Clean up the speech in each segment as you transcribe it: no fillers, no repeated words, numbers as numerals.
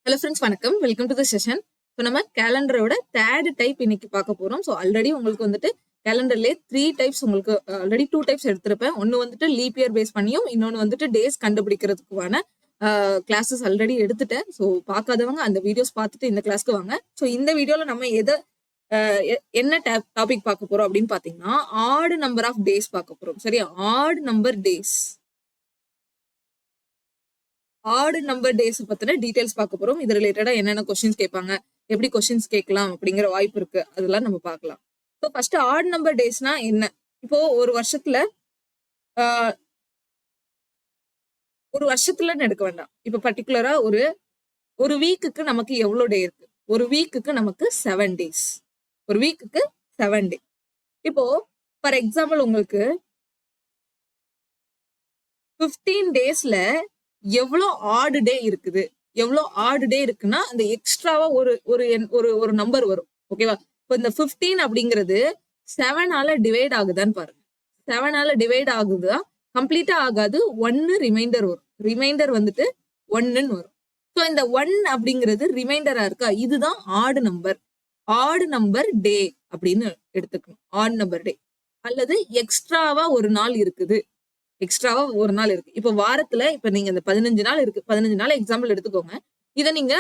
Hello friends, வணக்கம். Welcome to the session. So நம்ம கேலண்டரோட third type இன்னைக்கு பார்க்க போறோம். ஸோ ஆல்ரெடி உங்களுக்கு வந்துட்டு கேலண்டர்லேயே 3 டைப்ஸ் உங்களுக்கு ஆல்ரெடி 2 டைப்ஸ் எடுத்திருப்பேன். ஒன்று வந்துட்டு லீப் இயர் பேஸ் பண்ணியும், இன்னொன்று வந்துட்டு டேஸ் கண்டுபிடிக்கிறதுக்கான கிளாஸஸ் ஆல்ரெடி எடுத்துட்டேன். ஸோ பார்க்காதவங்க அந்த வீடியோஸ் பார்த்துட்டு இந்த கிளாஸ்க்கு வாங்க. ஸோ இந்த வீடியோவில் நம்ம என்ன டாபிக் பார்க்க போறோம் அப்படின்னு பார்த்தீங்கன்னா, ஆட் நம்பர் ஆஃப் டேஸ் பார்க்க போறோம். சரியா? ஆட் நம்பர் டேஸ் பத்தின டீடைல்ஸ் பார்க்க போறோம். இது ரிலேட்டடா என்னென்ன கொஸ்டின்ஸ் கேட்பாங்க, எப்படி கொஸ்டின்ஸ் கேட்கலாம் அப்படிங்கிற வாய்ப்பு இருக்கு, அதெல்லாம் நம்ம பார்க்கலாம். ஸோ ஃபர்ஸ்ட் ஆட் நம்பர் டேஸ்னா என்ன? இப்போ ஒரு வருஷத்துலன்னு எடுக்க வேண்டாம். இப்போ பர்டிகுலரா ஒரு வீக்குக்கு நமக்கு எவ்வளவு டே இருக்கு? ஒரு வீக்குக்கு நமக்கு 7 டேஸ். ஒரு வீக்குக்கு 7 டே. இப்போ ஃபார் எக்ஸாம்பிள் உங்களுக்கு 15 டேஸ்ல எவ்வளோ ஆடு டே இருக்குது? எவ்வளோ ஆடு டே இருக்குன்னா அந்த எக்ஸ்ட்ராவா ஒரு ஒரு நம்பர் வரும். ஓகேவா? இப்போ இந்த 15 அப்படிங்கிறது 7ஆல டிவைட் ஆகுதான்னு பாருங்க. 7ஆல டிவைட் ஆகுதா? கம்ப்ளீட்டா ஆகாது. 1 ரிமைண்டர் வரும். ரிமைண்டர் வந்துட்டு 1ன்னு வரும். ஸோ இந்த 1 அப்படிங்கிறது ரிமைண்டரா இருக்கா? இதுதான் ஆடு நம்பர். ஆடு நம்பர் டே அப்படின்னு எடுத்துக்கணும். ஆட் நம்பர் டே. அல்லது எக்ஸ்ட்ராவா ஒரு நாள் இருக்குது. எக்ஸ்ட்ராவா ஒரு நாள் இருக்கு. இப்போ வாரத்துல இப்ப நீங்க இந்த 15 நாள் இருக்கு. 15 நாள் எக்ஸாம்பிள் எடுத்துக்கோங்க. இதை நீங்க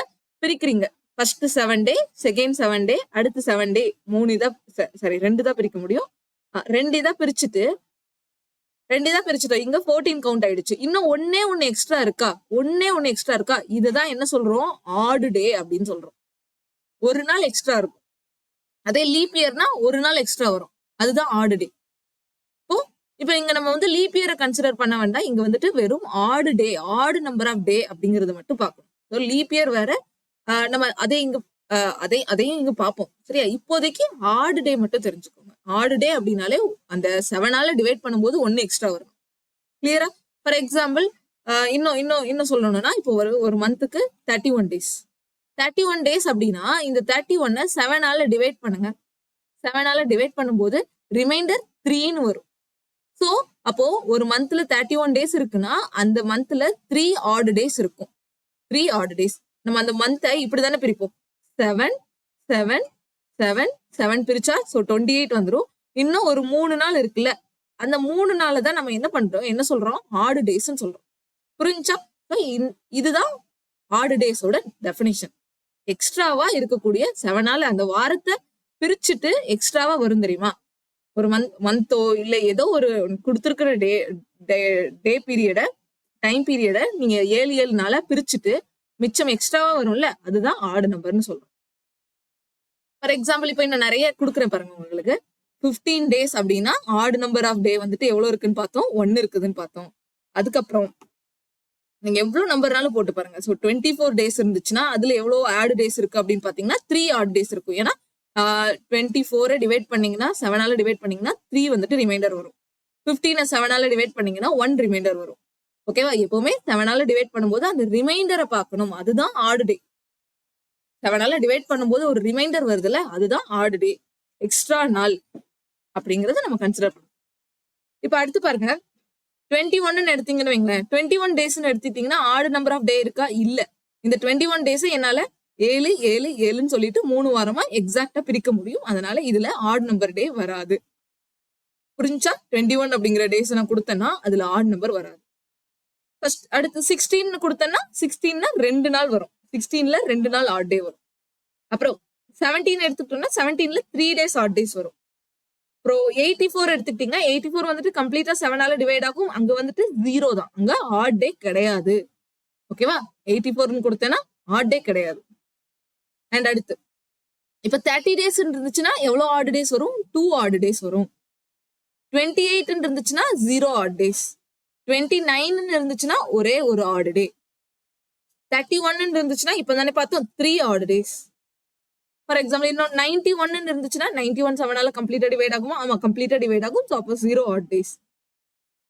பிரிக்கிறீங்க. ஃபர்ஸ்ட் 7 டே, செகண்ட் 7 டே, அடுத்து 7 டே. 3 தான் சரி 2 தான் பிரிக்க முடியும். 2 தான் பிரிச்சுட்டோம். இங்க 14 கவுண்ட் ஆயிடுச்சு. இன்னும் ஒன்னே ஒன்னு எக்ஸ்ட்ரா இருக்கா? இதுதான் என்ன சொல்றோம்? ஆடு டே அப்படின்னு சொல்றோம். ஒரு நாள் எக்ஸ்ட்ரா இருக்கும். அதே லீப் இயர்னா ஒரு நாள் எக்ஸ்ட்ரா வரும். அதுதான் ஆடு டே. இப்ப இங்க நம்ம வந்து லீப் இயரை கன்சிடர் பண்ண வேண்டாம். இங்க வந்துட்டு வெறும் ஆடு டே, ஆடு நம்பர் ஆஃப் டே அப்படிங்கறத மட்டும் பார்க்கணும். லீப் இயர் வேற, நம்ம அதையும் இங்க பார்ப்போம். சரியா? இப்போதைக்கு ஆடு டே மட்டும் தெரிஞ்சுக்கோங்க. ஆடு டே அப்படின்னாலே அந்த 7ஆல டிவைட் பண்ணும்போது 1 எக்ஸ்ட்ரா வரும். கிளியரா? ஃபார் எக்ஸாம்பிள் இன்னும் சொல்லணும்னா இப்போ ஒரு மந்த்துக்கு 31 டேஸ். 31 டேஸ் அப்படின்னா இந்த 31 7ஆல டிவைட் பண்ணுங்க. 7ஆல டிவைட் பண்ணும்போது ரிமைண்டர் 3ன்னு வரும். சோ அப்போ ஒரு மந்த்ல 31 டேஸ் இருக்குன்னா அந்த மந்த்ல 3 ஆட் டேஸ் இருக்கும். 3 ஆட் டேஸ். நம்ம அந்த மந்த்தை இப்படிதானே பிரிப்போம். 7 7 7 7 பிரிச்சா 28 வந்துரும். இன்னும் ஒரு 3 நாள் இருக்குல்ல, அந்த 3 நாளை தான் நம்ம என்ன சொல்றோம்? ஆடு டேஸ்ன்னு சொல்றோம். புரிஞ்சா? இதுதான் ஆடு டேஸோட டெஃபினிஷன். எக்ஸ்ட்ராவா இருக்கக்கூடிய 7ஆல அந்த வாரத்தை பிரிச்சுட்டு எக்ஸ்ட்ராவா வரும் தெரியுமா? ஒரு மந்தோ இல்ல ஏதோ ஒரு கொடுத்துருக்கிற டே பீரியட டைம் பீரியட நீங்க 7 நாளா பிரிச்சுட்டு மிச்சம் எக்ஸ்ட்ராவா வரும்ல, அதுதான் ஆடு நம்பர்னு சொல்றோம். ஃபார் எக்ஸாம்பிள் இப்ப இன்னும் நிறைய கொடுக்குறேன் பாருங்க உங்களுக்கு. 15 டேஸ் அப்படின்னா ஆடு நம்பர் ஆஃப் டே வந்துட்டு எவ்வளவு இருக்குன்னு பார்த்தோம்? 1 இருக்குதுன்னு பார்த்தோம். அதுக்கப்புறம் நீங்க எவ்வளவு நம்பர்னாலும் போட்டு பாருங்க. ஸோ 24 டேஸ் இருந்துச்சுன்னா அதுல எவ்வளவு ஆடு டேஸ் இருக்கு அப்படின்னு பாத்தீங்கன்னா 3 ஆட் டேஸ் இருக்கும். ஏன்னா 24 டிவைட் பண்ணீங்கன்னா 7ஆல டிவைட் பண்ணீங்கன்னா 3 வந்துட்டு ரிமைண்டர் வரும். 15 7ஆல டிவைட் பண்ணீங்கன்னா 1 ரிமைண்டர் வரும். ஓகேவா? எப்பவுமே 7ஆல டிவைட் பண்ணும்போது அந்த ரிமைண்டரை பார்க்கணும். அதுதான் ஆடு டே. 7ஆல டிவைட் பண்ணும்போது ஒரு ரிமைண்டர் வருதுல்ல, அதுதான் ஆடு டே. எக்ஸ்ட்ரா நாள் அப்படிங்கறத நம்ம கன்சிடர் பண்ணணும். இப்ப அடுத்து பாருங்க, 21 எடுத்தீங்கன்னு வைங்களேன். 21 டேஸ்ன்னு எடுத்துட்டீங்கன்னா ஆடு நம்பர் ஆஃப் டே இருக்கா? இல்ல. இந்த 21 டேஸ் என்னால 7 7 7ன்னு சொல்லிட்டு 3 வாரமா எக்ஸாக்டா பிரிக்க முடியும். அதனால இதுல ஆட் நம்பர் டே வராது. புரிஞ்சா? 21 அப்படிங்கிற டேஸ் நான் கொடுத்தேன்னா அதுல ஆட் நம்பர் வராது. ஃபர்ஸ்ட் அடுத்து 16 கொடுத்தேன்னா 16னா 2 நாள் வரும். 16ல 2 நாள் ஆட் டே வரும். அப்புறம் 17 எடுத்துக்கிட்டோம்னா 17ல 3 டேஸ் ஆட் டேஸ் வரும். அப்புறம் 84 எடுத்துக்கிட்டீங்கன்னா 84 வந்துட்டு கம்ப்ளீட்டா 7ஆல டிவைட் ஆகும். அங்க வந்துட்டு 0 தான். அங்க ஆட் டே கிடையாது. ஓகேவா? 84ன்னு கொடுத்தேன்னா ஆட் டே கிடையாது. அண்ட் அடுத்து இப்ப 30 டேஸ் இருந்துச்சுன்னா எவ்வளவு ஆடு டேஸ் வரும்? 2 ஆடு டேஸ் வரும். 28 இருந்துச்சுன்னா 0 ஆட் டேஸ். 29 இருந்துச்சுன்னா ஒரே ஒரு ஆடு டே. 31 இருந்துச்சுன்னா இப்ப தானே பார்த்தோம் 3 ஆடு டேஸ். ஃபார் எக்ஸாம்பிள் இன்னும் 91 இருந்துச்சுன்னா 91 7ஆல கம்ப்ளீட்டா டிவைட் ஆகுமா? ஆமா, கம்ப்ளீட்டா டிவைட் ஆகும். ஸோ அப்போ 0 ஆட் டேஸ்.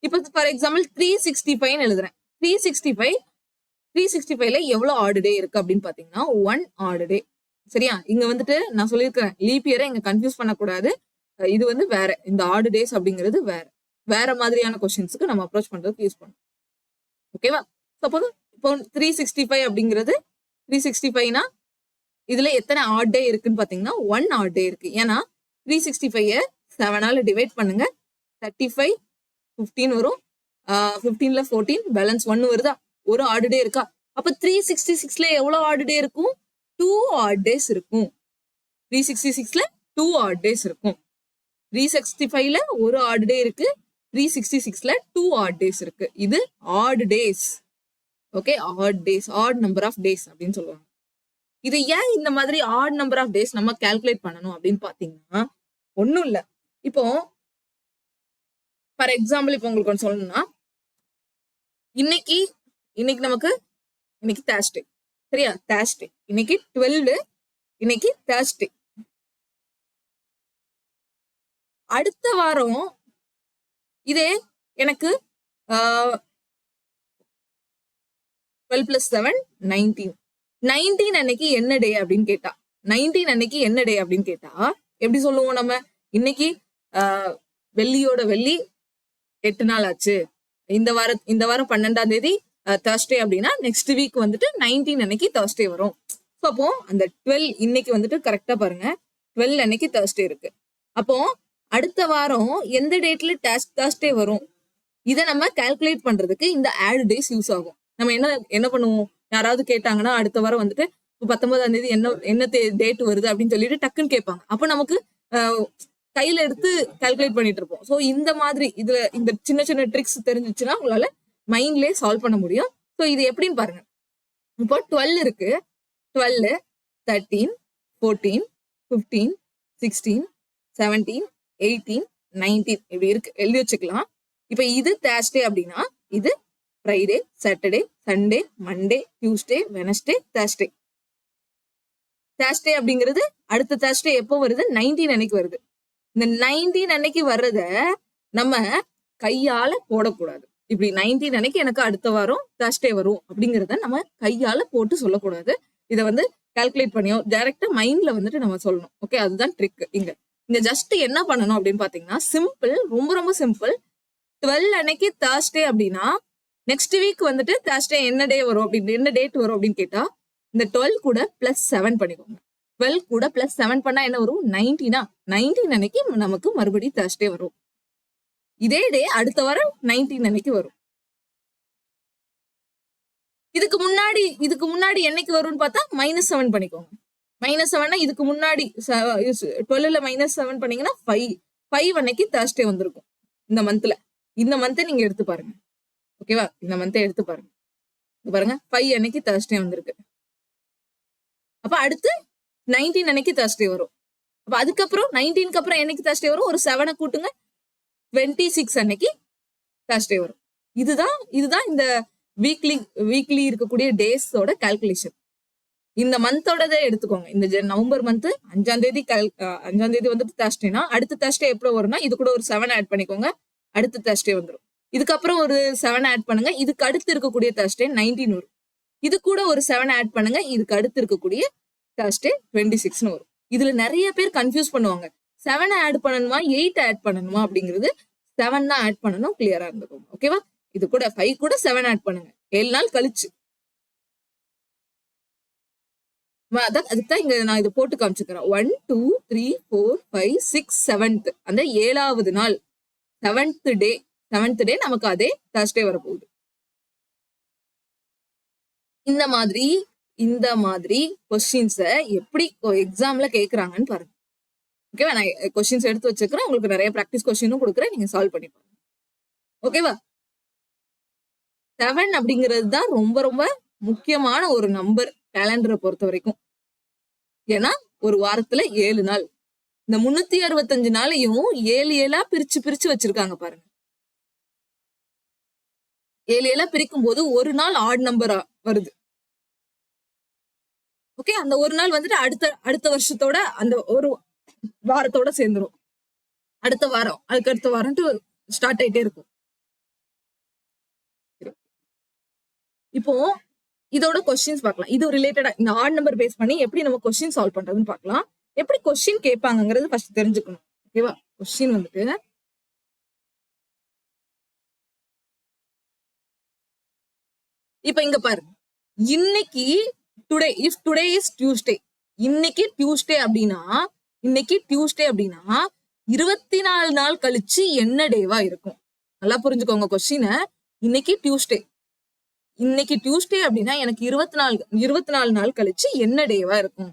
இப்போ ஃபார் எக்ஸாம்பிள் 365 எழுதுறேன். 365ல எவ்வளவு ஆடு டே இருக்கு அப்படின்னு பாத்தீங்கன்னா 1 ஆடு டே. சரியா? இங்க வந்துட்டு நான் சொல்லியிருக்கிறேன், லீப் இயரை இங்க கன்ஃபியூஸ் பண்ணக்கூடாது. இது வந்து வேற, இந்த ஆடு டேஸ் அப்படிங்கிறது வேற மாதிரியான கொஸ்டின்ஸ்க்கு நம்ம அப்ரோச் பண்றதுக்கு யூஸ் பண்ணுவோம். ஓகேவா? சப்போஸ் இப்போ 365 அப்படிங்கிறது 365னா இதுல எத்தனை ஆட் டே இருக்குன்னு பாத்தீங்கன்னா 1 ஆட் டே இருக்கு. ஏன்னா 365 7ஆல டிவைட் பண்ணுங்க, 35 15 வரும். 15ல 14 பேலன்ஸ் 1 வருதா, ஒரு ஆட் டே இருக்கா. அப்ப 366ல எவ்வளவு ஆட் டே இருக்கும்? 2 ஆட் டேஸ் இருக்கும். 366ல 2 ஆட் டேஸ் இருக்கும். 365ல ஒரு ஆட் டே இருக்கு, 366ல 2 ஆட் டேஸ் இருக்கு. இது odd days. Okay, odd days, odd number of days அப்படின்னு சொல்லுவாங்க. இது ஏன் இந்த மாதிரி ஆட் நம்பர் ஆஃப் டேஸ் நம்ம கால்குலேட் பண்ணணும் அப்படின்னு பாத்தீங்கன்னா, ஒண்ணும் இல்ல. இப்போ ஃபார் எக்ஸாம்பிள் இப்போ உங்களுக்கு ஒன்று சொல்லணும்னா, இன்னைக்கு நமக்கு இன்னைக்கு தேர்ஸ்டே, சரியா? தேர்ஸ்டே இன்னைக்கு 12, இன்னைக்கு தேர்ஸ்டே. அடுத்த வாரம் இதே எனக்கு 12 + 7 19. 19 அன்னைக்கு என்ன டே அப்படின்னு கேட்டா, 19 அன்னைக்கு என்ன டே அப்படின்னு கேட்டா எப்படி சொல்லுவோம் நம்ம? இன்னைக்கு வெள்ளியோட வெள்ளி 8 நாள் ஆச்சு. இந்த வாரம் 12ஆம் தேதி தேர்ஸ்டே அப்படின்னா நெக்ஸ்ட் வீக் வந்துட்டு 19 அன்னைக்கு தேர்ஸ்டே வரும். ஸோ அப்போ அந்த 12 இன்னைக்கு வந்துட்டு கரெக்டா பாருங்க, 12 அன்னைக்கு தேர்ஸ்டே இருக்கு. அப்போ அடுத்த வாரம் எந்த டேட்ல தேர்ஸ்டே வரும், இதை நம்ம கால்குலேட் பண்றதுக்கு இந்த ஆட் டேஸ் யூஸ் ஆகும். நம்ம என்ன பண்ணுவோம், யாராவது கேட்டாங்கன்னா அடுத்த வாரம் வந்துட்டு 19ஆம் தேதி என்ன டேட் வருது அப்படின்னு சொல்லிட்டு டக்குன்னு கேட்பாங்க. அப்ப நமக்கு கையில எடுத்து கால்குலேட் பண்ணிட்டு இருப்போம். ஸோ இந்த மாதிரி இதுல இந்த சின்ன சின்ன ட்ரிக்ஸ் தெரிஞ்சிச்சுன்னா உங்களால மைண்ட்லயே சால்வ் பண்ண முடியும். ஸோ இது எப்படின்னு பாருங்க. இப்போ 12 இருக்கு, 12, 13, 14, 15, 16, 17, 18, 19 இப்படி இருக்கு, எழுதி வச்சுக்கலாம். இப்ப இது தேர்ஸ்டே அப்படின்னா இது Friday, Saturday, Sunday, Monday, Tuesday, Wednesday, Thursday. Thursday அப்படிங்கிறது அடுத்த தேர்ஸ்டே எப்போ வருது? 19 அன்னைக்கு வருது. இந்த 19 அன்னைக்கு வர்றத நம்ம கையால போடக்கூடாது. இப்படி 19 அன்னைக்கு எனக்கு அடுத்த வாரம் தேர்ஸ்டே வரும் அப்படிங்கிறத நம்ம கையால போட்டு சொல்லக்கூடாது. இதை வந்து கால்குலேட் பண்ணியோ டைரக்டா மைண்ட்ல வந்துட்டு நம்ம சொல்லணும். ஓகே, அதுதான் ட்ரிக். இங்க ஜஸ்ட் என்ன பண்ணணும் அப்படின்னு பாத்தீங்கன்னா சிம்பிள், ரொம்ப ரொம்ப சிம்பிள். 12 அன்னைக்கு தேர்ஸ்டே அப்படின்னா நெக்ஸ்ட் வீக் வந்துட்டு தேர்ஸ்டே என்ன டே வரும் அப்படின்னு, என்ன டேட் வரும் அப்படின்னு கேட்டா இந்த 12 கூட +7 பண்ணிக்கோங்க. 12 கூட +7 பண்ணா என்ன வரும்? 19. 19 அன்னைக்கு நமக்கு மறுபடியும் தேர்ஸ்டே வரும். இதே டே அடுத்த வாரம் 19 அன்னைக்கு வரும். இதுக்கு முன்னாடி என்னைக்கு வரும்னு பார்த்தா -7 பண்ணிக்கோங்க. -7னா இதுக்கு முன்னாடி 12ல -7 பண்ணீங்கன்னா 5 அன்னைக்கு தேர்ஸ்டே வந்திருக்கும் இந்த மந்த்ல. இந்த மந்த்தை நீங்க எடுத்து பாருங்க. ஓகேவா? இந்த மந்த்தை எடுத்து பாருங்க. பாருங்க 5 அன்னைக்கு தேர்ஸ்டே வந்திருக்கு. அப்ப அடுத்து 19 அன்னைக்கு தேர்ஸ்டே வரும். அப்ப அதுக்கப்புறம் 19க்கு அப்புறம் என்னைக்கு தேர்ஸ்டே வரும்? ஒரு 7 கூட்டுங்க, 26 அன்னைக்கு தேர்ஸ்டே வரும். இதுதான் இந்த வீக்லி இருக்கக்கூடிய டேஸோட கால்குலேஷன். இந்த மந்தோடதே எடுத்துக்கோங்க. இந்த நவம்பர் மந்த் 5ஆம் தேதி வந்துட்டு தேர்ஸ்டேனா அடுத்த தேர்ஸ்டே எப்போ வரும்னா இது கூட ஒரு 7 ஆட் பண்ணிக்கோங்க, அடுத்த தேர்ஸ்டே வந்துடும். இதுக்கப்புறம் ஒரு 7 ஆட் பண்ணுங்க, இதுக்கு அடுத்து இருக்கக்கூடிய தேர்ஸ்டே 19 வரும். இது கூட ஒரு 7 ஆட் பண்ணுங்க, இதுக்கு அடுத்து இருக்கக்கூடிய தேர்ஸ்டே 26ன்னு வரும். இதுல நிறைய பேர் கன்ஃபியூஸ் பண்ணுவாங்க. 7 ஆட் பண்ணணுமா 8 ஆட் பண்ணணுமா அப்படிங்கிறது. 7 தான் ஆட் பண்ணணும், கிளியரா இருந்துக்கும். ஓகேவா? இது கூட 5 கூட 7 ஆட் பண்ணுங்க 7 நாள் கழிச்சு. அதுதான் இங்க நான் இதை போட்டு காமிச்சுக்கிறேன். 1 2 3 4 5 6 7th அந்த 7வது நாள் 7th டே நமக்கு அதே தேர்ஸ்டே வரப்போகுது. இந்த மாதிரி கொஸ்டின்ஸ எப்படி எக்ஸாம்ல கேக்குறாங்கன்னு பாருங்க. ஓகேவா? நான் கொஸ்டின்ஸ் எடுத்து வச்சுக்கிறேன், உங்களுக்கு நிறைய ப்ராக்டிஸ் கொஸ்டினும் கொடுக்குறேன், நீங்க சால்வ் பண்ணி பாருங்க. ஓகேவா? 7 அப்படிங்கிறது தான் ரொம்ப ரொம்ப முக்கியமான ஒரு நம்பர் கேலண்டரை பொறுத்த வரைக்கும். ஏன்னா ஒரு வாரத்துல 7 நாள், இந்த 365 நாளையும் 7 பிரிச்சு வச்சிருக்காங்க பாருங்க. 7 பிரிக்கும் போது ஒரு நாள் ஆட் நம்பரா வருது. ஓகே, அந்த ஒரு நாள் வந்துட்டு அடுத்த வருஷத்தோட அந்த ஒரு வாரத்தோட சேர்ந்துரும். அடுத்த வாரம் அதுக்கு அடுத்த வாரம் ஸ்டார்ட் ஆயிட்டே இருக்கும். இப்போ இதோட கொஸ்டின்ஸ் பார்க்கலாம். இது ரிலேட்டடா இந்த ஆட் நம்பர் பேஸ் பண்ணி எப்படி நம்ம கொஸ்டின் சால்வ் பண்றதுன்னு பார்க்கலாம். எப்படி கொஸ்டின் கேட்பாங்கிறது ஃபர்ஸ்ட் தெரிஞ்சுக்கணும். ஓகேவா? கொஸ்டின் வந்துட்டு இப்ப இங்க பாருங்க, இன்னைக்கு இஃப் டுடே இஸ் டியூஸ்டே, இன்னைக்கு டியூஸ்டே அப்படின்னா 24 நாள் கழிச்சு என்ன டேவா இருக்கும்? நல்லா புரிஞ்சுக்கோங்க கொஸ்டினை. இன்னைக்கு டியூஸ்டே அப்படின்னா எனக்கு 24 நாள் கழிச்சு என்ன டேவா இருக்கும்?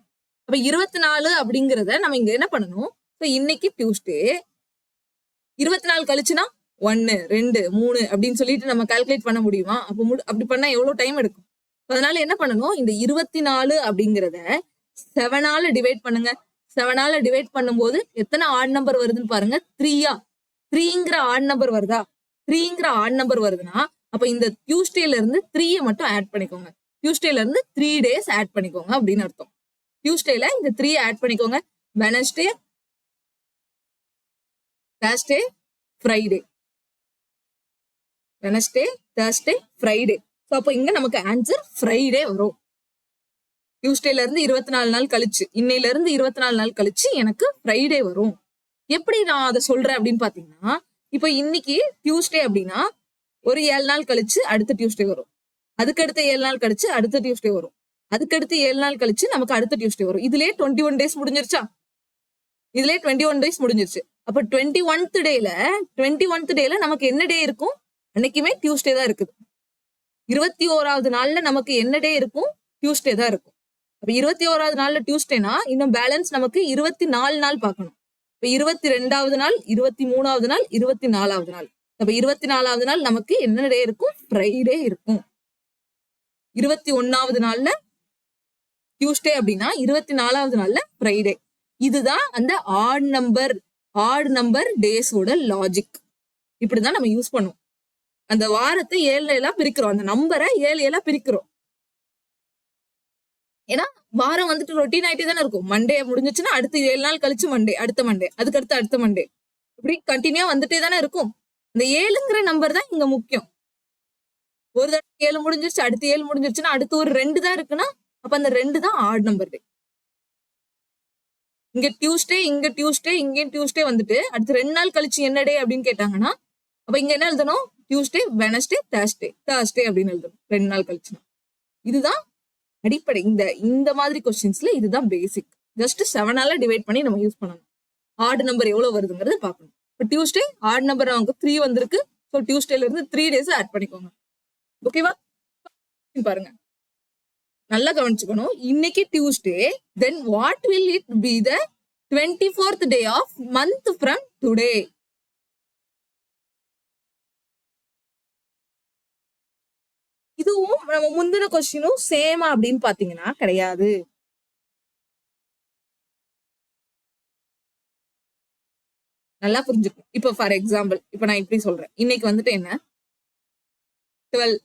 அப்ப 24 அப்படிங்கிறத நம்ம இங்க என்ன பண்ணணும்? இன்னைக்கு டியூஸ்டே, 24 கழிச்சுனா 1 2 3 அப்படின்னு சொல்லிட்டு நம்ம கால்குலேட் பண்ண முடியுமா? அப்படி பண்ணா எவ்வளவு டைம் எடுக்கும்? அதனால என்ன பண்ணணும்? இந்த 24 அப்படிங்கிறத 7ஆல டிவைட் பண்ணுங்க. 7ஆல டிவைட் பண்ணும்போது எத்தனை ஆட் நம்பர் வருதுன்னு பாருங்க. 3ங்கிற ஆட் நம்பர் வருதா? 3ங்கிற ஆட் நம்பர் வருதுன்னா அப்ப இந்த டியூஸ்டேல இருந்து 3 மட்டும் ஆட் பண்ணிக்கோங்க. டியூஸ்டேல இருந்து 3 டேஸ் ஆட் பண்ணிக்கோங்க அப்படின்னு அர்த்தம். டியூஸ்டேல இந்த 3 ஆட் பண்ணிக்கோங்க. Wednesday, Thursday, Friday. Wednesday, Thursday, Friday. So அப்போ இங்க நமக்கு ஆன்சர் ஃப்ரைடே வரும். டியூஸ்டேல இருந்து 24 நாள் கழிச்சு, இன்னையில இருந்து 24 நாள் கழிச்சு எனக்கு ஃப்ரைடே வரும். எப்படி நான் அதை சொல்றேன் அப்படின்னு பாத்தீங்கன்னா, இப்போ இன்னைக்கு டியூஸ்டே அப்படின்னா ஒரு 7 நாள் கழிச்சு அடுத்த டியூஸ்டே வரும். அதுக்கடுத்த 7 நாள் கழிச்சு அடுத்த டியூஸ்டே வரும். அதுக்கடுத்து 7 நாள் கழிச்சு நமக்கு அடுத்த டியூஸ்டே வரும். இதுலயே 21 டேஸ் முடிஞ்சிருச்சா? இதுலயே 21 டேஸ் முடிஞ்சிருச்சு. அப்ப 21th டேல நமக்கு என்ன டே இருக்கும்? அன்னைக்குமே டியூஸ்டே தான் இருக்குது. 21வது நாள்ல நமக்கு என்ன டே இருக்கும்? டியூஸ்டே தான் இருக்கும். அப்ப 21வது நாள்ல டியூஸ்டேனா இன்னும் பேலன்ஸ் நமக்கு 24 நாள் பார்க்கணும். இப்ப 22வது நாள், 23வது நாள், 24வது நாள். அப்ப 24வது நாள் நமக்கு என்ன டே இருக்கும்? ஃப்ரைடே இருக்கும். 21வது நாள்ல டியூஸ்டே அப்படின்னா 24வது நாள்ல ஃப்ரைடே. இதுதான் அந்த ஆட் நம்பர் டேஸோட லாஜிக். இப்படிதான் நம்ம யூஸ் பண்ணுவோம். அந்த வாரத்தை 7 பிரிக்கிறோம், அந்த நம்பரை 7 பிரிக்கிறோம். ஏன்னா வாரம் வந்துட்டு ரொட்டீன் ஆயிட்டே தானே இருக்கும். மண்டே முடிஞ்சிச்சுன்னா அடுத்து 7 நாள் கழிச்சு மண்டே, அடுத்த மண்டே, அதுக்கடுத்து அடுத்த மண்டே, இப்படி கண்டினியூ வந்துட்டே தானே இருக்கும். இந்த 7ங்கிற நம்பர் தான் இங்க முக்கியம். ஒரு தடவை 7 முடிஞ்சிருச்சு, அடுத்து 7 முடிஞ்சிருச்சுன்னா அடுத்து ஒரு 2 தான் இருக்குன்னா அப்ப அந்த 2 தான் ஆட் நம்பர் டே. இங்க டியூஸ்டே, இங்கேயும் டியூஸ்டே வந்துட்டு அடுத்து 2 நாள் கழிச்சு என்ன டே அப்படின்னு கேட்டாங்கன்னா அப்ப இங்க என்ன எழுதணும்? டியூஸ்டே, வெனஸ்டே, தேர்ஸ்டே அப்படின்னு எழுதணும் 2 நாள் கழிச்சுனா. இதுதான் அடிப்படை. இந்த மாதிரி கொஸ்டின்ஸ்ல இதுதான் பேசிக். ஜஸ்ட் 7ஆல டிவைட் பண்ணி நம்ம யூஸ் பண்ணணும். ஆட் நம்பர் எவ்வளவு வருதுங்கிறது பார்க்கணும். இப்போ டியூஸ்டே ஆட் நம்பர் நமக்கு 3 வந்திருக்கு. ஸோ டியூஸ்டேல இருந்து 3 டேஸ் ஆட் பண்ணிக்கோங்க. ஓகேவா? பாருங்க, நல்லா கவனிச்சுக்கணும். இன்னைக்கு Tuesday, then what will it be the 24th day of month from today? இதுவும் நம்ம முந்தின கொஸ்டினும் சேமா அப்படின்னு பாத்தீங்கன்னா கிடையாது. நல்லா புரிஞ்சுக்கணும். இப்ப ஃபார் எக்ஸாம்பிள் இப்ப நான் இப்படி சொல்றேன். இன்னைக்கு வந்துட்டு என்ன 12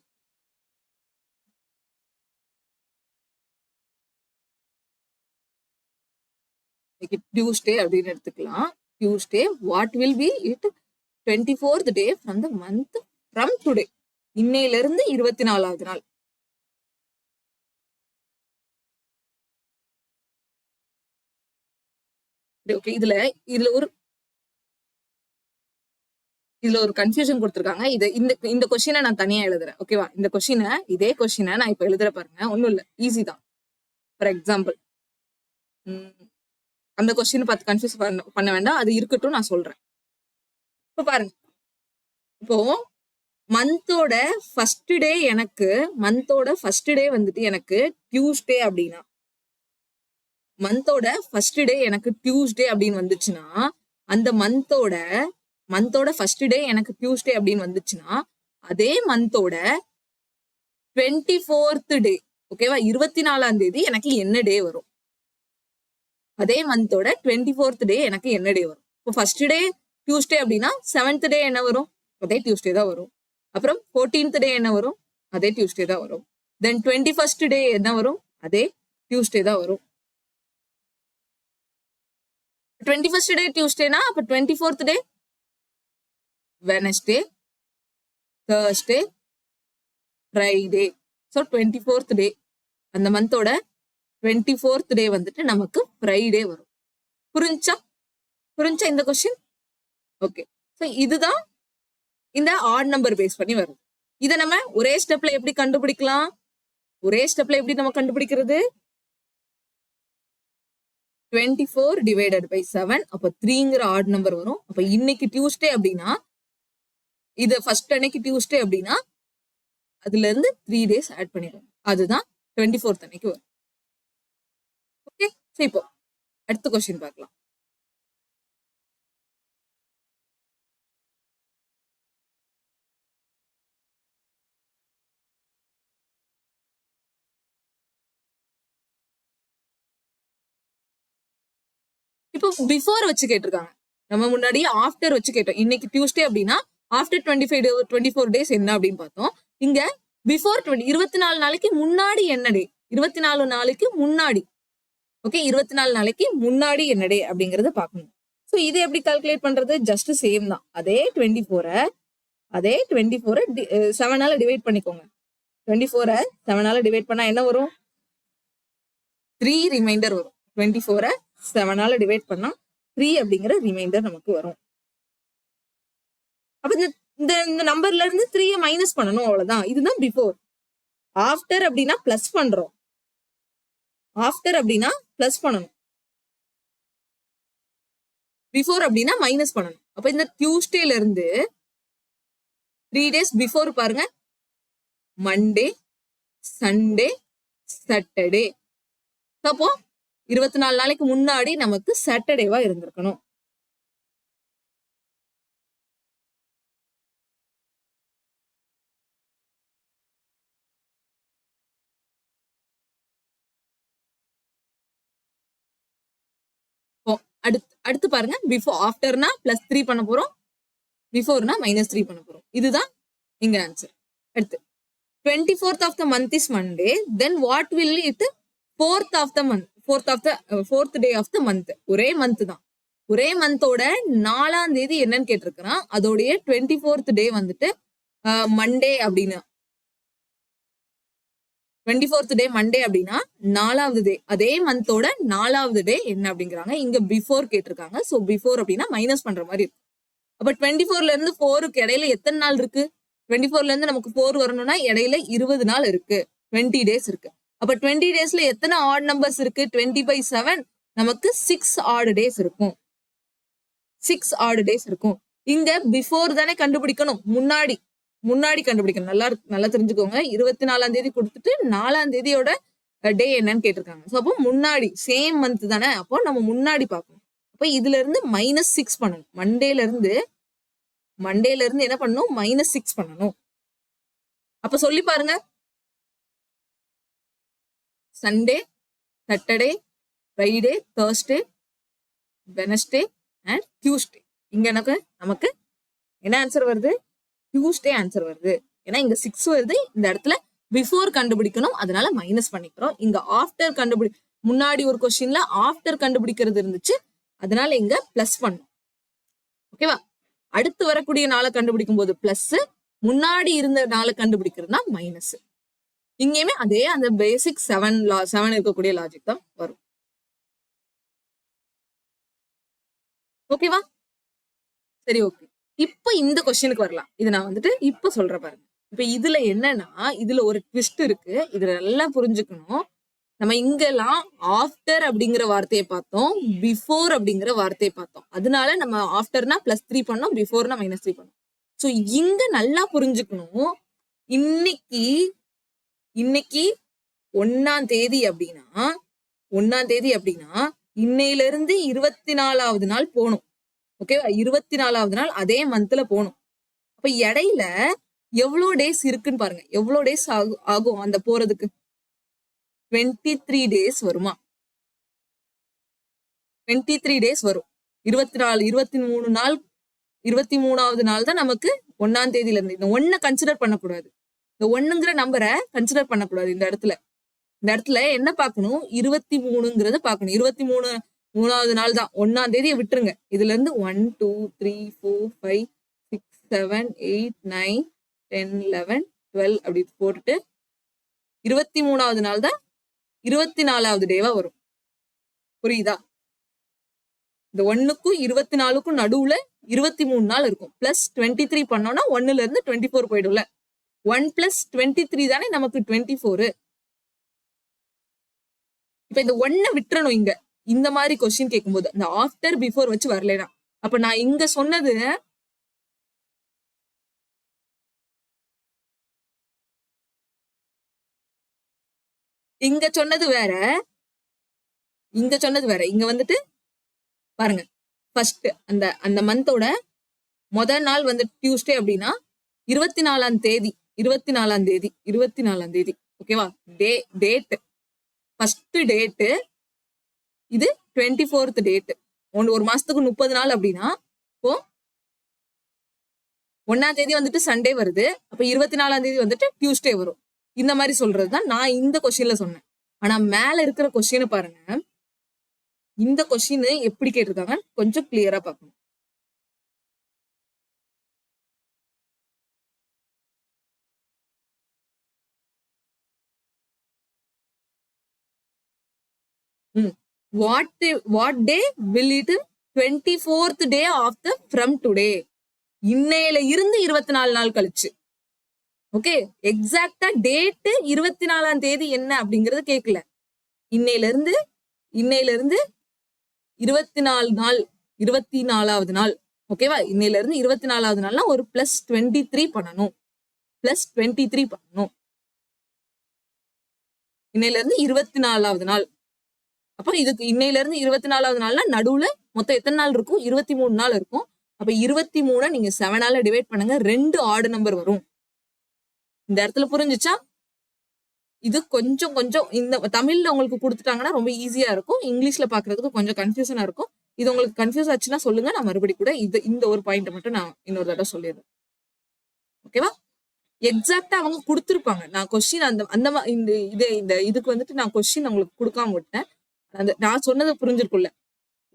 டியூஸ்டே அப்படின்னு எடுத்துக்கலாம். Tuesday, what will be it 24th day from the month from today. இன்னையில இருந்து 24வது நாள். ஓகே, இதுல ஒரு கன்ஃபியூஷன் கொடுத்துருக்காங்க. இந்த கொஸ்டினை நான் தனியா எழுதுறேன். ஓகேவா? இதே கொஸ்டினை நான் இப்ப எழுதுற பாருங்க. ஒண்ணும் இல்ல, ஈஸி தான். ஃபார் எக்ஸாம்பிள் அந்த கொஸ்டின் பார்த்து கன்ஃபியூஸ் பண்ண வேண்டாம், அது இருக்கட்டும், நான் சொல்றேன். இப்ப பாருங்க, இப்போ மந்தோட ஃபர்ஸ்ட் டே வந்துட்டு எனக்கு டியூஸ்டே அப்படின்னா, மந்தோட ஃபர்ஸ்ட் டே எனக்கு டியூஸ்டே அப்படின்னு வந்துச்சுன்னா, அந்த மந்தோட ஃபர்ஸ்ட் டே எனக்கு டியூஸ்டே அப்படின்னு வந்துச்சுன்னா, அதே மந்தோட 24th டே, ஓகேவா, 24ஆம் தேதி எனக்கு என்ன டே வரும்? அதே மந்தோட 24th டே எனக்கு என்ன டே வரும்? இப்போ ஃபர்ஸ்ட் டே டியூஸ்டே அப்படின்னா 7th டே என்ன வரும்? அதே டியூஸ்டே தான் வரும். அப்புறம் 14th டே என்ன வரும்? அதே டியூஸ்டே தான் வரும். தென் 21st டே என்ன வரும்? அதே டியூஸ்டே தான் வரும். 21st டே டியூஸ்டேனா அப்ப 24th day Wednesday, Thursday, Friday. So 24th day, அந்த மந்தோட 24th டே வந்துட்டு நமக்கு ஃப்ரைடே வரும். புரிஞ்சா இந்த கொஸ்டின்? ஓகே. ஸோ இதுதான் இந்த ஆட் நம்பர் பேஸ் பண்ணி வருது. இதை நம்ம ஒரே ஸ்டெப்ல எப்படி கண்டுபிடிக்கலாம்? ஒரே ஸ்டெப்ல எப்படி நம்ம கண்டுபிடிக்கிறது? 24 டிவைடட் பை 7. அப்ப 3ங்கிற ஆட் நம்பர் வரும். அப்ப இன்னைக்கு டியூஸ்டே அப்படின்னா, இது ஃபர்ஸ்ட் அன்னைக்கு டியூஸ்டே அப்படின்னா அதுல இருந்து 3 டேஸ் ஆட் பண்ணிடுவோம். அதுதான் 24th அன்னைக்கு வரும். ஓகே, சரி இப்போ அடுத்த கொஸ்டின் பார்க்கலாம். இப்போ பிஃபோர் வச்சு கேட்டிருக்காங்க. நம்ம முன்னாடியே ஆஃப்டர் வச்சு கேட்டோம். இன்னைக்கு டியூஸ்டே அப்படின்னா ஆஃப்டர் 24 டேஸ் என்ன அப்படின்னு பார்த்தோம். இங்க பிஃபோர் 24 நாளைக்கு முன்னாடி என்ன டே? 24 நாளைக்கு முன்னாடி. ஓகே, 24 நாளைக்கு முன்னாடி என்ன டே அப்படிங்கறத பார்க்கணும். ஸோ இதை எப்படி கால்குலேட் பண்றது? ஜஸ்ட் சேம் தான். அதே 24 7ஆல டிவைட் பண்ணிக்கோங்க. 24 7ஆல டிவைட் பண்ணா என்ன வரும்? 3 ரிமைண்டர் வரும். 24 7ஆல டிவைட் பண்ணா 3 அப்படிங்கிற ரிமைண்டர் நமக்கு வரும். அப்ப இந்த நம்பர்ல இருந்து 3 மைனஸ் பண்ணணும், அவ்வளவுதான். இதுதான் பிஃபோர். ஆஃப்டர் அப்படின்னா பிளஸ் பண்றோம். ஆஃப்டர் அப்படின்னா பிளஸ் பண்ணணும். பிஃபோர் அப்படின்னா மைனஸ் பண்ணணும். அப்ப இந்த டியூஸ்டேல இருந்து 3 டேஸ் பிஃபோர் பாருங்க. Monday, Sunday, Saturday. அப்போ 24 நாளைக்கு முன்னாடி நமக்கு சாட்டர்டேவா இருந்திருக்கணும். அடுத்து பாருங்க, பிஃபோர் ஆஃப்டர்னா +3 பண்ண போறோம், பிஃபோர்னா -3 பண்ண போறோம். இதுதான் இங்க ஆன்சர். அடுத்து 24th of the month is Monday, then what will it 4th of the month, 4th day of the month. ஒரே மந்த் தான். ஒரே மந்தோட 4ஆம் தேதி என்னன்னு கேட்டிருக்கிறான். அதோடைய 24th டே வந்துட்டு மண்டே அப்படின்னா 24th டே மண்டே அப்படின்னா 4ஆவது டே. அதே மந்தோட 4ஆவது டே என்ன அப்படிங்கிறாங்க. இங்க பிஃபோர் கேட்டிருக்காங்க. சோ பிஃபோர் அப்படின்னா மைனஸ் பண்ற மாதிரி இருக்கு. அப்ப 24ல இருந்து 4க்கு இடையில எத்தனை நாள் இருக்கு? 24ல இருந்து நமக்கு 4 வரணும்னா இடையில 20 நாள் இருக்கு. 20 டேஸ் இருக்கு. அப்ப 20 டேஸ்ல எத்தனை ஆட் நம்பர்ஸ் இருக்கு? 20/7 நமக்கு 6 ஆட் டேஸ் இருக்கும். 6 ஆட் டேஸ் இருக்கும். இங்க பிஃபோர் தானே கண்டுபிடிக்கணும், முன்னாடி கண்டுபிடிக்கணும். நல்லா தெரிஞ்சுக்கோங்க. 24ஆம் தேதி கொடுத்துட்டு 4ஆம் தேதியோட டே என்னன்னு கேட்டிருக்காங்க. ஸோ அப்போ முன்னாடி சேம் மந்த் தானே, அப்போ நம்ம முன்னாடி பார்க்கணும். அப்போ இதுல இருந்து -6 பண்ணணும். மண்டேல இருந்து என்ன பண்ணணும்? -6 பண்ணணும். அப்ப சொல்லி பாருங்க. Sunday, Saturday, Friday, Thursday, Wednesday and Tuesday. இங்க நமக்கு என்ன ஆன்சர் வருது? டியூஸ்டே ஆன்சர் வருது. ஏன்னா இங்க 6 வருது. இந்த இடத்துல பிஃபோர் கண்டுபிடிக்கணும், அதனால மைனஸ் பண்ணிக்கிறோம். இங்க ஆஃப்டர் முன்னாடி ஒரு கொஸ்டின்ல ஆஃப்டர் கண்டுபிடிக்கிறது இருந்துச்சு, அதனால இங்க பிளஸ் பண்ணும். ஓகேவா? அடுத்து வரக்கூடிய நாளை கண்டுபிடிக்கும் போது பிளஸ், முன்னாடி இருந்த நாளை கண்டுபிடிக்கிறதுனா மைனஸ். இங்கேயுமே அதே அந்த பேசிக் 7 இருக்கக்கூடிய லாஜிக் தான் வரும். ஓகேவா? சரி, ஓகே. இப்ப இந்த கொஸ்டினுக்கு வரலாம். இது நான் வந்துட்டு இப்ப சொல்ற பாருங்க. இப்ப இதுல என்னன்னா, இதுல ஒரு ட்விஸ்ட் இருக்கு. இதுல நல்லா புரிஞ்சுக்கணும். நம்ம இங்கெல்லாம் ஆஃப்டர் அப்படிங்கிற வார்த்தையை பார்த்தோம், பிஃபோர் அப்படிங்கிற வார்த்தையை பார்த்தோம். அதனால நம்ம ஆஃப்டர்னா +3 பண்ணோம், பிஃபோர்னா -3 பண்ணோம். சோ இங்க நல்லா புரிஞ்சுக்கணும். இன்னைக்கு 1ஆம் தேதி அப்படின்னா இன்னையில இருந்து 24ஆவது நாள் போகணும். ஓகேவா? 24ஆவது நாள் அதே மந்த்ல போகணும். அப்ப இடையில எவ்வளவு டேஸ் இருக்குன்னு பாருங்க. எவ்வளவு டேஸ் ஆகும் அந்த போறதுக்கு? 23 டேஸ் வருமா? 23 டேஸ் வரும். 23 நாள், 23ஆவது நாள் தான் நமக்கு 1ஆம் தேதியில இருந்து. இந்த 1 கன்சிடர் பண்ணக்கூடாது. இந்த 1ங்கிற நம்பரை கன்சிடர் பண்ணக்கூடாது. இந்த இடத்துல என்ன பார்க்கணும்? 23ங்கிறத பார்க்கணும். 23ஆவது நாள் தான். 1ஆம் தேதியை விட்டுருங்க. இதுல இருந்து 1 2 3 4 5 6 7 8 9 10 11 12 அப்படி போட்டுட்டு 23ஆவது நாள் தான் 24ஆவது டேவா வரும். புரியுதா? இந்த 1க்கும் 24க்கும் நடுவுல 23 நாள் இருக்கும். +23 பண்ணோம்னா 1ல இருந்து 24 போயிடும்ல. 1 + 23 தானே நமக்கு 24. இப்ப இந்த ஒன்ன விட்டுறணும் இங்க. இந்த மாதிரி கொஸ்டின் கேட்கும்போது இந்த ஆஃப்டர் பிஃபோர் வச்சு வரலனா, அப்ப நான் இங்க சொன்னது இங்க சொன்னது வேற, இங்க சொன்னது வேற. இங்க வந்துட்டு பாருங்க, ஃபர்ஸ்ட் அந்த அந்த மந்தோட முதல் நாள் வந்து டியூஸ்டே அப்படின்னா 24ஆம் தேதி 24ஆம் தேதி 24ஆம் தேதி ஓகேவா? டேட் ஃபர்ஸ்ட் டேட்டு, இது 24th டேட். ஒரு மாசத்துக்கு 30 நாள் அப்படின்னா இப்போ 1ஆம் தேதி வந்துட்டு சண்டே வருது, அப்ப 24ஆம் தேதி வந்துட்டு டியூஸ்டே வரும். இந்த மாதிரி சொல்றதுதான் நான் இந்த கொஸ்டின்ல சொன்னேன். ஆனா மேல இருக்கிற கொஸ்டின் பாருங்க, இந்த கொஸ்டின் எப்படி கேட்டிருக்காங்க கொஞ்சம் கிளியரா பார்க்கணும். What day will it 24th day of the from today? இன்னையில இருந்து 24 நாள் கழிச்சு. ஓகே, எக்ஸாக்டா டேட் 24ஆம் தேதி என்ன அப்படிங்கறது கேட்கல. இன்னையில இருந்து 24 நாள், 24வது நாள் ஓகேவா? இன்னையில இருந்து 24வது நாள்னா ஒரு +23 பண்ணணும். +23 பண்ணணும். இன்னையில இருந்து 24வது நாள். அப்ப இதுக்கு இன்னையில இருந்து 24வது நாள்னா நடுவுல மொத்தம் எத்தனை நாள் இருக்கும்? 23 நாள் இருக்கும். அப்ப 23 நீங்க 7ஆல டிவைட் பண்ணுங்க, 2 ஆட் நம்பர் வரும். இந்த இடத்துல புரிஞ்சுச்சா? இது கொஞ்சம் இந்த தமிழ்ல உங்களுக்கு கொடுத்துட்டாங்கன்னா ரொம்ப ஈஸியா இருக்கும். இங்கிலீஷ்ல பாக்குறதுக்கு கொஞ்சம் கன்ஃபியூஷனா இருக்கும். இது உங்களுக்கு கன்ஃபியூஸ் ஆச்சுன்னா சொல்லுங்க, நான் மறுபடியும் கூட இந்த ஒரு பாயிண்ட் மட்டும் நான் இன்னொரு தடவை சொல்லிடுறேன். ஓகேவா? எக்ஸாக்டா அவங்க கொடுத்துருப்பாங்க. நான் கொஸ்டின் இந்த இதுக்கு வந்துட்டு நான் கொஸ்டின் உங்களுக்கு கொடுக்காம விட்டேன். அந்த நான் சொன்னது புரிஞ்சிருக்குல்ல.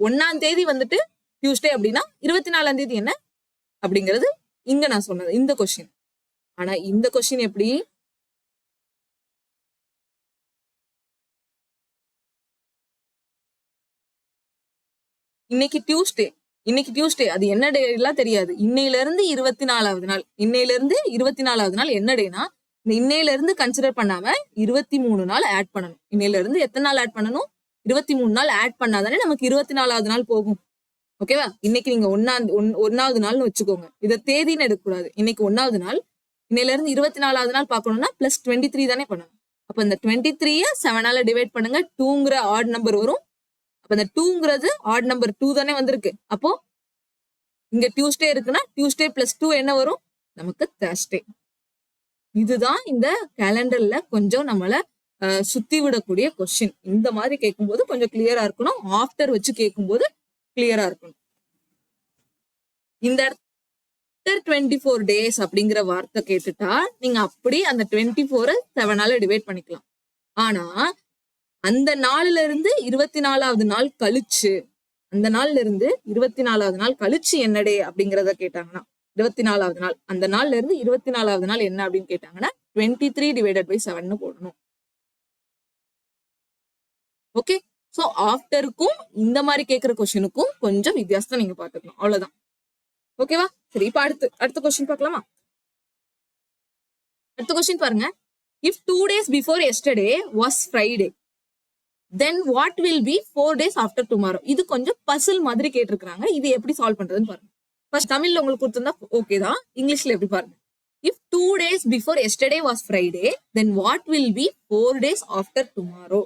1ஆம் தேதி வந்துட்டு டியூஸ்டே அப்படின்னா 24ஆம் தேதி என்ன அப்படிங்கிறது இங்க நான் சொன்னது இந்த கொஸ்டின். ஆனா இந்த கொஸ்டின் எப்படி? இன்னைக்கு டியூஸ்டே அது என்ன டே எல்லாம் தெரியாது. இன்னையில இருந்து 24வது நாள், இன்னையில இருந்து 24வது நாள் என்ன டேனா, இன்னையில இருந்து கன்சிடர் பண்ணாம 23 நாள் ஆட் பண்ணணும். இன்னையில இருந்து எத்தனை நாள் ஆட் பண்ணணும்? 23 நாள் ஆட் பண்ணாதானே நமக்கு 24வது நாள் போகும். ஓகேவா? இன்னைக்கு நீங்க ஒன்னாவது நாள்னு வச்சுக்கோங்க. இதை தேதின்னு எடுக்கக்கூடாது. இன்னைக்கு 1வது நாள், இன்னையில இருந்து 24வது நாள் பார்க்கணும்னா +23 தானே பண்ணணும். அப்ப இந்த 23 7ஆல டிவைட் பண்ணுங்க, 2ங்கிற ஆட் நம்பர் வரும். அப்ப இந்த 2ங்கிறது ஆட் நம்பர் 2 தானே வந்திருக்கு. அப்போ இங்க டியூஸ்டே இருக்குன்னா டியூஸ்டே +2 என்ன வரும்? நமக்கு தேர்ஸ்டே. இதுதான் இந்த கேலண்டர்ல கொஞ்சம் நம்மள சுத்தி விடக்கூடிய கொஸ்டின். இந்த மாதிரி கேட்கும்போது கொஞ்சம் கிளியரா இருக்கணும். ஆஃப்டர் வச்சு கேட்கும்போது கிளியரா இருக்கணும். இந்த 24 டேஸ் அப்படிங்கிற வார்த்தை கேட்டுட்டா நீங்க அப்படி அந்த 24 7ஆல டிவைட் பண்ணிக்கலாம். ஆனா அந்த நாள்ல இருந்து 24வது நாள் கழிச்சு, அந்த நாள்ல இருந்து 24வது நாள் கழிச்சு என்ன டே அப்படிங்கறத கேட்டாங்கன்னா 24வது நாள், அந்த நாள்ல இருந்து 24வது நாள் என்ன அப்படின்னு கேட்டாங்கன்னா 23 டிவைடட் பை 7ன்னு போடணும். ஓகே, சோ ஆஃப்டருக்கும் இந்த மாதிரி கேட்கிற கொஸ்டினுக்கும் கொஞ்சம் வித்தியாசத்தை நீங்க பாத்துக்கணும். அவ்வளவுதான். ஓகேவா? சரி, இப்ப அடுத்த கொஸ்டின் பார்க்கலாமா? அடுத்த கொஸ்டின் பாருங்க. If 2 days before yesterday was Friday, then what will be 4 days after tomorrow? இது கொஞ்சம் பசில் மாதிரி கேட்டிருக்காங்க. இது எப்படி சால்வ் பண்றதுன்னு பாருங்க. ஃபர்ஸ்ட் தமிழ்ல உங்களுக்கு கொடுத்திருந்தா ஓகே தான். இங்கிலீஷ்ல எப்படி பாருங்க. If 2 days before yesterday was Friday, then what will be 4 days after tomorrow?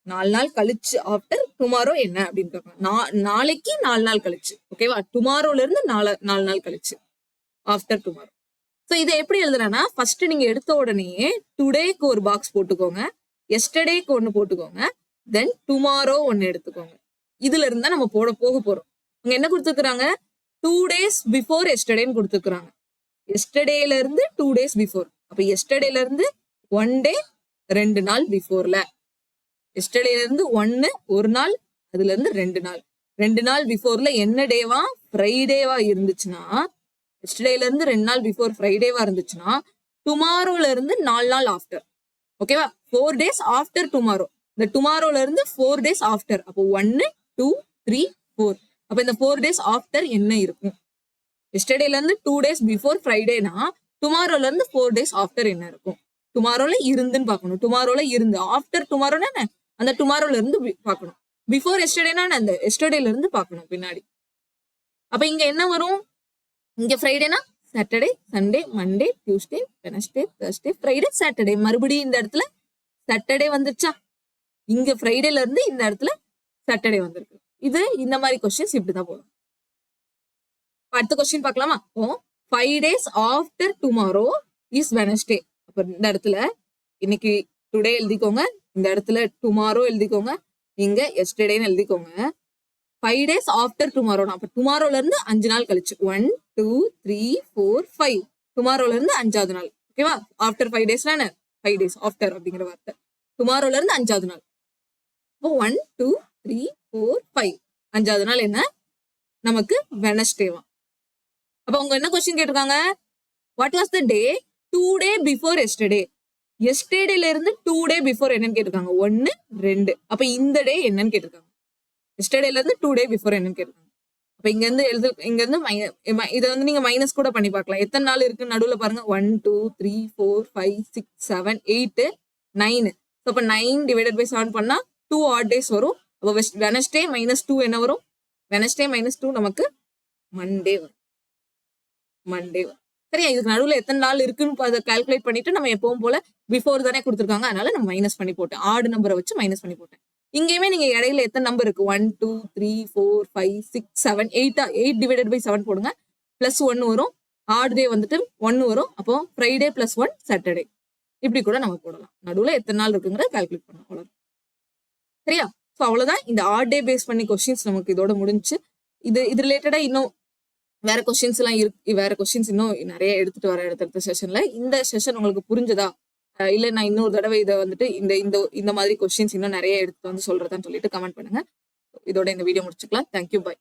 4 நாள் கழிச்சு ஆஃப்டர் டுமாரோ என்ன அப்படின்னு கேட்பாங்க. நாளைக்கு 4 நாள் கழிச்சு. ஓகேவா? டுமாரோல இருந்து 4 நாள் கழிச்சு ஆஃப்டர் டுமாரோ. சோ இதை எப்படி எழுதுறேன்னா, ஃபர்ஸ்ட் நீங்க எடுத்த உடனே டுடேக்கு ஒரு பாக்ஸ் போட்டுக்கோங்க, எஸ்டர்டேக்கு ஒன்னு போட்டுக்கோங்க, தென் டுமாரோ ஒன்னு எடுத்துக்கோங்க. இதுல இருந்தா நம்ம போக போறோம். அங்க என்ன கொடுத்துருக்காங்க? 2 days before yesterdayன்னு கொடுத்துருக்காங்க. எஸ்டர்டேல இருந்து 2 days before. அப்ப எஸ்டர்டேல இருந்து 1 day 2 நாள் பிஃபோர்ல, எஸ்டர்டேல இருந்து 1 ஒரு நாள், அதுல இருந்து 2 நாள், 2 நாள் பிஃபோர்ல என்ன டேவா? ஃப்ரைடேவா இருந்துச்சுன்னா, எஸ்டர்டேல இருந்து 2 நாள் பிஃபோர் ஃப்ரைடேவா இருந்துச்சுன்னா, டுமாரோல இருந்து 4 நாள் ஆஃப்டர். ஓகேவா? 4 days ஆஃப்டர் டுமாரோ. இந்த டுமாரோல இருந்து 4 days ஆஃப்டர். அப்போ 1 2 3 4. அப்ப இந்த 4 days ஆஃப்டர் என்ன இருக்கும்? எஸ்டர்டேல இருந்து 2 days பிஃபோர் ஃப்ரைடேனா, டுமாரோல இருந்து 4 days ஆஃப்டர் என்ன இருக்கும்? டுமாரோல இருந்துன்னு பார்க்கணும். டுமாரோல இருந்து ஆஃப்டர் டுமாரோனா என்ன? அந்த டுமாரோல இருந்து பார்க்கணும். பிஃபோர் எஸ்டர்டேனா அந்த எஸ்டர்டேல இருந்து பார்க்கணும் பின்னாடி. அப்ப இங்க என்ன வரும்? இங்க ஃப்ரைடேனா Saturday, Sunday, Monday, Tuesday, Wednesday, Thursday, Friday, Saturday. மறுபடியும் இந்த இடத்துல சாட்டர்டே வந்துருச்சா? இங்க ஃப்ரைடேல இருந்து இந்த இடத்துல சாட்டர்டே வந்திருக்கு. இது இந்த மாதிரி கொஸ்டின்ஸ் இப்படிதான் போடும். அடுத்த கொஸ்டின் பார்க்கலாமா? 5 days after tomorrow is Wednesday. அப்ப இந்த இடத்துல இன்னைக்கு டுடே எழுதிக்கோங்க, இந்த இடத்துல டுமாரோ எழுதிக்கோங்க, இங்க எஸ்டர்டேன்னு எழுதிக்கோங்க. 5 days ஆஃப்டர் டுமாரோ. அப்ப டுமாரோல இருந்து 5 நாள் கழிச்சு 1 2 3 4 5 டுமாரோல இருந்து 5வது நாள். ஓகேவா? ஆஃப்டர் 5 days 5 days ஆஃப்டர் அப்படிங்கிற வார்த்தை. டுமாரோல இருந்து 5வது நாள். இப்போ 1 2 3 4 5 5வது நாள் என்ன? நமக்கு வெனஸ்டேவா. அப்ப அவங்க என்ன கொஸ்டின் கேட்டிருக்காங்க? What was the day 2 day before yesterday. எஸ்டர்டேல இருந்து 2 day பிஃபோர் என்னன்னு கேட்டிருக்காங்க. 1 2. அப்ப இந்த டே என்னன்னு கேட்டிருக்காங்க. எஸ்டர்டேல இருந்து 2 day பிஃபோர் என்னன்னு கேட்டிருக்காங்க. அப்ப இங்க இருந்து இங்க இருந்து இதை வந்து நீங்க மைனஸ் கூட பண்ணி பார்க்கலாம். எத்தனை நாள் இருக்கு நடுவுல பாருங்க. 1 2 3 4 5 6 7 8 9. அப்ப 9 டிவைடட் பை 7 பண்ணா 2 odd days வரும். அப்ப வெனஸ்டே -2 என்ன வரும்? வெனஸ்டே -2 நமக்கு மண்டே வரும். மண்டே வரும். சரியா? இதுக்கு நடுவுல எத்தனை நாள் இருக்குன்னு கால்குலேட் பண்ணிட்டு நம்ம எப்பவும் போல பிஃபோர் தானே கொடுத்துருக்காங்க, அதனால நம்ம மைனஸ் பண்ணி போட்டேன். ஆடு நம்பரை வச்சு மைனஸ் பண்ணி போட்டேன். இங்கேயுமே நீங்க இடையில எத்தனை நம்பர் இருக்கு? 1 2 3 4 5 6 7 8 டிவைடட் பை 7 போடுங்க. பிளஸ் 1 வரும். ஆட் டே வந்துட்டு 1 வரும். அப்போ ஃப்ரைடே பிளஸ் 1 சாட்டர்டே. இப்படி கூட நம்ம போடலாம். நடுவுல எத்தனை நாள் இருக்குங்கிறத கால்குலேட் பண்ணலாம். அவ்வளவு. சரியா? ஸோ அவ்வளவுதான். இந்த ஆட் டே பேஸ் பண்ணி கொஸ்டின்ஸ் நமக்கு இதோட முடிஞ்சு. இது ரிலேட்டடா இன்னும் வேற கொஸ்டின்ஸ் எல்லாம் இருக்கு. வேற கொஸ்டின்ஸ் இன்னும் நிறைய எடுத்துட்டு வர அடுத்த செஷன்ல. இந்த செஷன் உங்களுக்கு புரிஞ்சதா? இல்ல நான் இன்னொரு தடவை இதை வந்துட்டு இந்த மாதிரி கொஸ்டின்ஸ் இன்னும் நிறைய எடுத்து வந்து சொல்றதான்னு சொல்லிட்டு கமெண்ட் பண்ணுங்க. இதோட இந்த வீடியோ முடிச்சுக்கலாம். Thank you, by.